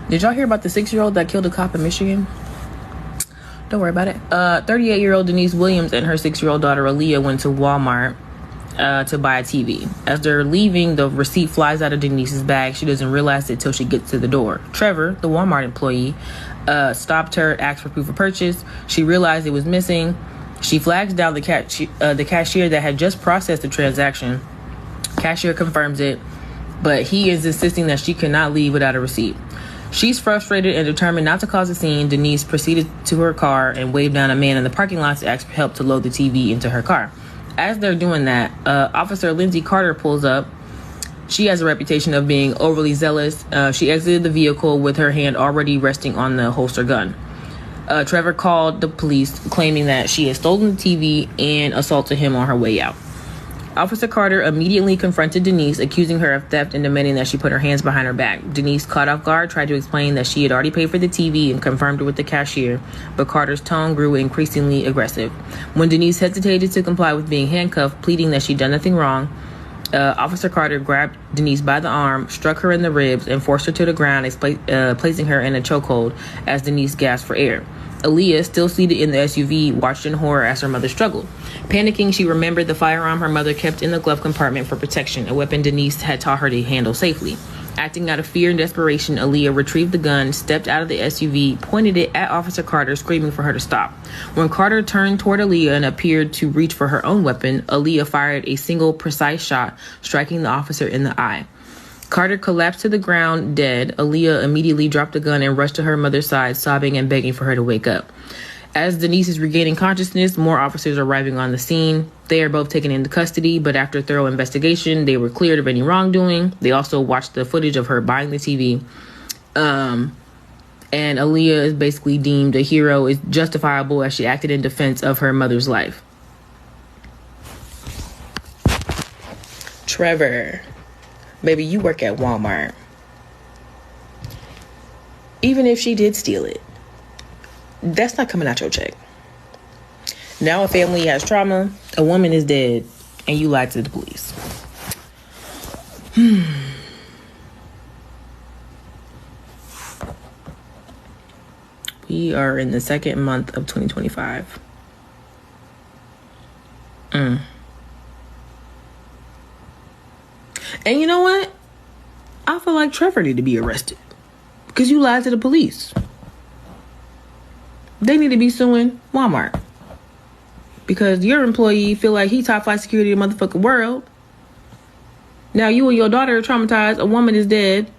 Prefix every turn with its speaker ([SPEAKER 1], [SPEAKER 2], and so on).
[SPEAKER 1] Did y'all hear about the 6-year-old that killed a cop in Michigan? Don't worry about it. 38-year-old Denise Williams and her 6-year-old daughter Aaliyah went to Walmart to buy a TV. As they're leaving, the receipt flies out of Denise's bag. She doesn't realize it till she gets to the door. Trevor, the Walmart employee, stopped her, asked for proof of purchase. She realized it was missing. She flags down the cashier that had just processed the transaction. Cashier confirms it, but he is insisting that she cannot leave without a receipt. She's frustrated and determined not to cause a scene. Denise proceeded to her car and waved down a man in the parking lot to ask for help to load the TV into her car. As they're doing that, Officer Lindsay Carter pulls up. She has a reputation of being overly zealous. She exited the vehicle with her hand already resting on the holster gun. Trevor called the police, claiming that she had stolen the TV and assaulted him on her way out. Officer Carter immediately confronted Denise, accusing her of theft and demanding that she put her hands behind her back. Denise, caught off guard, tried to explain that she had already paid for the TV and confirmed it with the cashier, but Carter's tone grew increasingly aggressive. When Denise hesitated to comply with being handcuffed, pleading that she'd done nothing wrong, Officer Carter grabbed Denise by the arm, struck her in the ribs, and forced her to the ground, placing her in a chokehold as Denise gasped for air. Aaliyah, still seated in the SUV, watched in horror as her mother struggled. Panicking, she remembered the firearm her mother kept in the glove compartment for protection, a weapon Denise had taught her to handle safely. Acting out of fear and desperation, Aaliyah retrieved the gun, stepped out of the SUV, pointed it at Officer Carter, screaming for her to stop. When Carter turned toward Aaliyah and appeared to reach for her own weapon, Aaliyah fired a single precise shot, striking the officer in the eye. Carter collapsed to the ground dead. Aaliyah immediately dropped the gun and rushed to her mother's side, sobbing and begging for her to wake up. As Denise is regaining consciousness, more officers are arriving on the scene. They are both taken into custody, but after thorough investigation, they were cleared of any wrongdoing. They also watched the footage of her buying the TV. And Aaliyah is basically deemed a hero, is justifiable as she acted in defense of her mother's life. Trevor, baby, you work at Walmart. Even if she did steal it, that's not coming out your check. Now a family has trauma, a woman is dead, and you lied to the police. We are in the second month of 2025. And you know what? I feel like Trevor need to be arrested because you lied to the police. They need to be suing Walmart because your employee feel like he top flight security in the motherfucking world. Now you and your daughter are traumatized. A woman is dead.